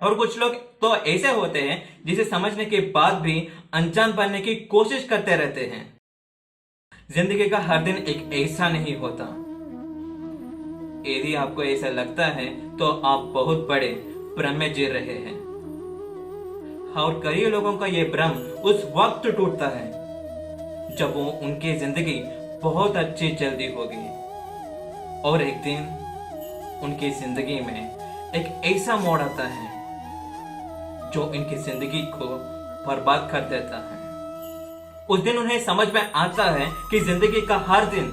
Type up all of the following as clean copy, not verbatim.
और कुछ लोग तो ऐसे होते हैं जिसे समझने के बाद भी अनजान बनने की कोशिश करते रहते हैं। जिंदगी का हर दिन एक ऐसा नहीं होता। यदि आपको ऐसा लगता है तो आप बहुत बड़े भ्रम में जी रहे हैं। और कई लोगों का यह भ्रम उस वक्त टूटता है जब वो उनकी जिंदगी बहुत अच्छी चलती होगी और एक दिन उनकी जिंदगी में एक ऐसा मोड़ आता है जो इनकी जिंदगी को बर्बाद कर देता है। उस दिन उन्हें समझ में आता है कि जिंदगी का हर दिन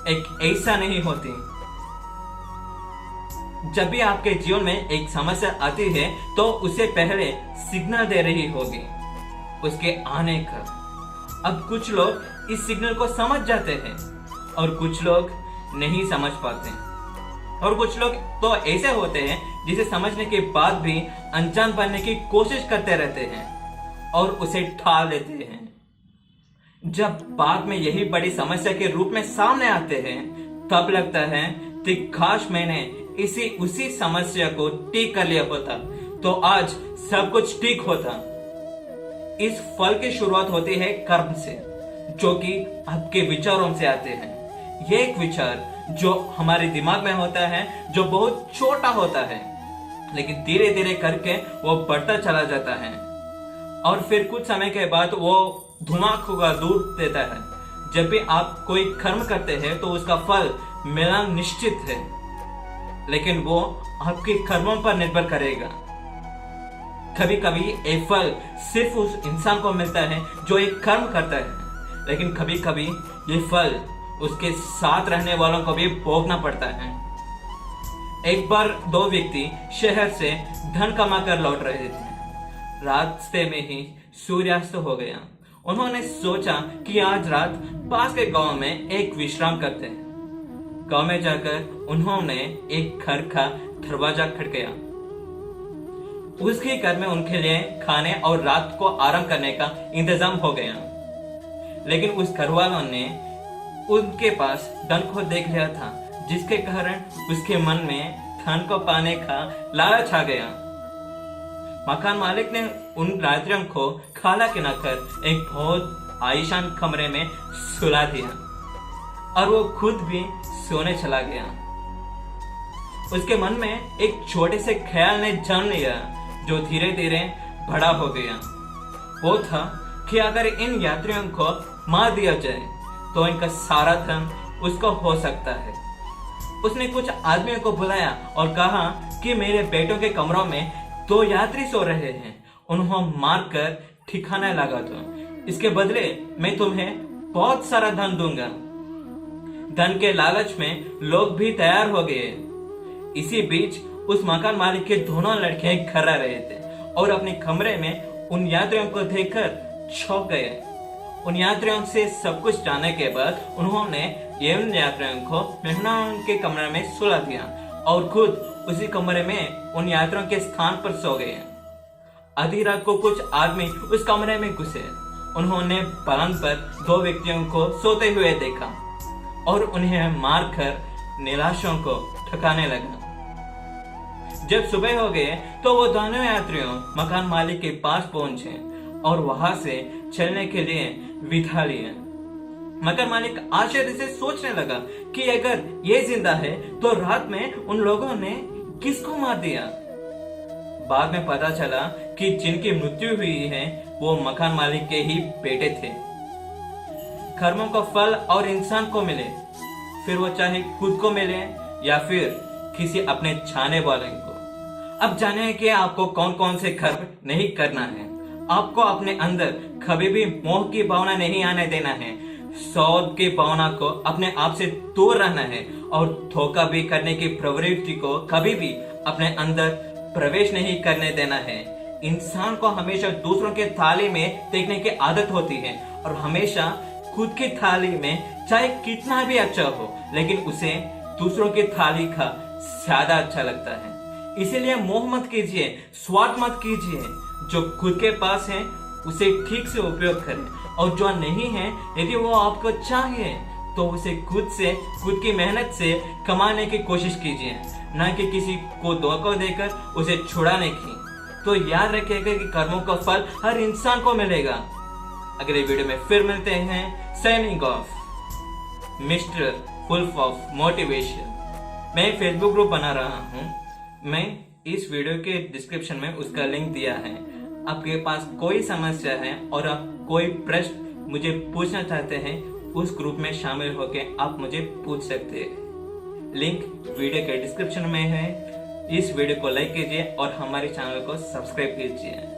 एक ऐसा नहीं होती। जब भी आपके जीवन में एक समस्या आती है तो उसे पहले सिग्नल दे रही होगी उसके आने का। अब कुछ लोग इस सिग्नल को समझ जाते हैं और कुछ लोग नहीं समझ पाते। और कुछ लोग तो ऐसे होते हैं जिसे समझने के बाद भी अनजान बनने की कोशिश करते रहते हैं और उसे टाल देते हैं। जब बाद में यही बड़ी समस्या के रूप में सामने आते हैं तब लगता है कि काश मैंने उसी समस्या को ठीक कर लिया होता तो आज सब कुछ ठीक होता। इस फल की शुरुआत होती है कर्म से, जो कि आपके विचारों से आते हैं। ये एक विचार जो हमारे दिमाग में होता है, जो बहुत छोटा होता है, लेकिन धीरे धीरे करके वो बढ़ता चला जाता है और फिर कुछ समय के बाद वो धुआं खुगा दूर देता है। जब भी आप कोई कर्म करते हैं तो उसका फल मिलना निश्चित है, लेकिन वो आपके कर्मों पर निर्भर करेगा। कभी कभी एक फल सिर्फ उस इंसान को मिलता है जो एक कर्म करता है, लेकिन कभी कभी ये फल उसके साथ रहने वालों को भी भोगना पड़ता है। एक बार दो व्यक्ति शहर से धन कमाकर लौट रहे थे। रास्ते में ही सूर्यास्त हो गया। उन्होंने सोचा कि आज रात पास के गांव में एक विश्राम करते हैं। गांव में जाकर उन्होंने एक घर का दरवाजा खटखटाया। उसके घर में उनके लिए खाने और रात को आराम करने का इंतजाम हो गया, लेकिन उस घर वालों ने उनके पास धन को देख लिया था, जिसके कारण उसके मन में धन को पाने का लालच आ गया। मकान मालिक ने उन यात्रियों को खाना खिलाकर एक बहुत आलीशान कमरे में सुला दिया और वो खुद भी सोने चला गया। उसके मन में एक छोटे से ख्याल ने जन्म लिया जो धीरे धीरे बड़ा हो गया। वो था कि अगर इन यात्रियों को मार दिया जाए तो इनका सारा धन उसको हो सकता है। उसने कुछ आदमियों को बुलाया और कहा कि मेरे बेटों के कमरों में दो यात्री सो रहे हैं, उन्हें मारकर ठिकाना लगा दो। इसके बदले मैं तुम्हें बहुत सारा धन दूंगा। धन के लालच में लोग भी तैयार हो गए। इसी बीच उस मकान मालिक के दोनों लड़के घर आ रहे थे और अपने कमरे में उन यात्रियों को देखकर चौंक गए। उन यात्रियों से सब कुछ जानने के बाद उन्होंने इन यात्रियों को मेहमानों के कमरे में सुला दिया और खुद उसी कमरे में उन यात्रियों के स्थान पर सो गए। आधी रात को कुछ आदमी उस कमरे में घुसे। उन्होंने पलंग पर दो व्यक्तियों को सोते हुए देखा और उन्हें मारकर निराशों को ठकाने लगा। जब सुबह हो गए तो वो दोनों यात्रियों मकान मालिक के पास पहुंचे और वहां से चलने के लिए विदा लिए। मकान मालिक आश्चर्य से सोचने लगा कि अगर ये जिंदा है तो रात में उन लोगों ने किसको मार दिया। बाद में पता चला कि जिनकी मृत्यु हुई है वो मकान मालिक के ही बेटे थे। कर्मों का फल और इंसान को मिले, फिर वो चाहे खुद को मिले या फिर किसी अपने चाहने वाले को। अब जाने कि आपको कौन कौन से कर्म नहीं करना है। आपको अपने अंदर कभी भी मोह की भावना नहीं आने देना है। सौद की भावना को अपने आप से दूर रहना है और धोखा भी करने की प्रवृत्ति को कभी भी अपने अंदर प्रवेश नहीं करने देना है। इंसान को हमेशा दूसरों के थाली में देखने की आदत होती है और हमेशा खुद की थाली में चाहे कितना भी अच्छा हो, लेकिन उसे दूसरों की थाली का ज्यादा अच्छा लगता है। इसीलिए मोह मत कीजिए, स्वार्थ मत कीजिए। जो खुद के पास है उसे ठीक से उपयोग करें और जो नहीं है यदि वो आपको चाहिए तो उसे खुद की मेहनत से कमाने की कोशिश कीजिए। न कि किसी को धोखा देकर उसे छुड़ाने की। तो याद रखिएगा कि कर्मों का फल हर इंसान को मिलेगा। अगले वीडियो में फिर मिलते हैं। Signing off, mister full of motivation. मैं फेसबुक ग्रुप बना रहा हूँ, मैं इस वीडियो के डिस्क्रिप्शन में उसका लिंक दिया है। आपके पास कोई समस्या है और आप कोई प्रश्न मुझे पूछना चाहते हैं, उस ग्रुप में शामिल होकर आप मुझे पूछ सकते हैं। लिंक वीडियो के डिस्क्रिप्शन में है। इस वीडियो को लाइक कीजिए और हमारे चैनल को सब्सक्राइब कीजिए।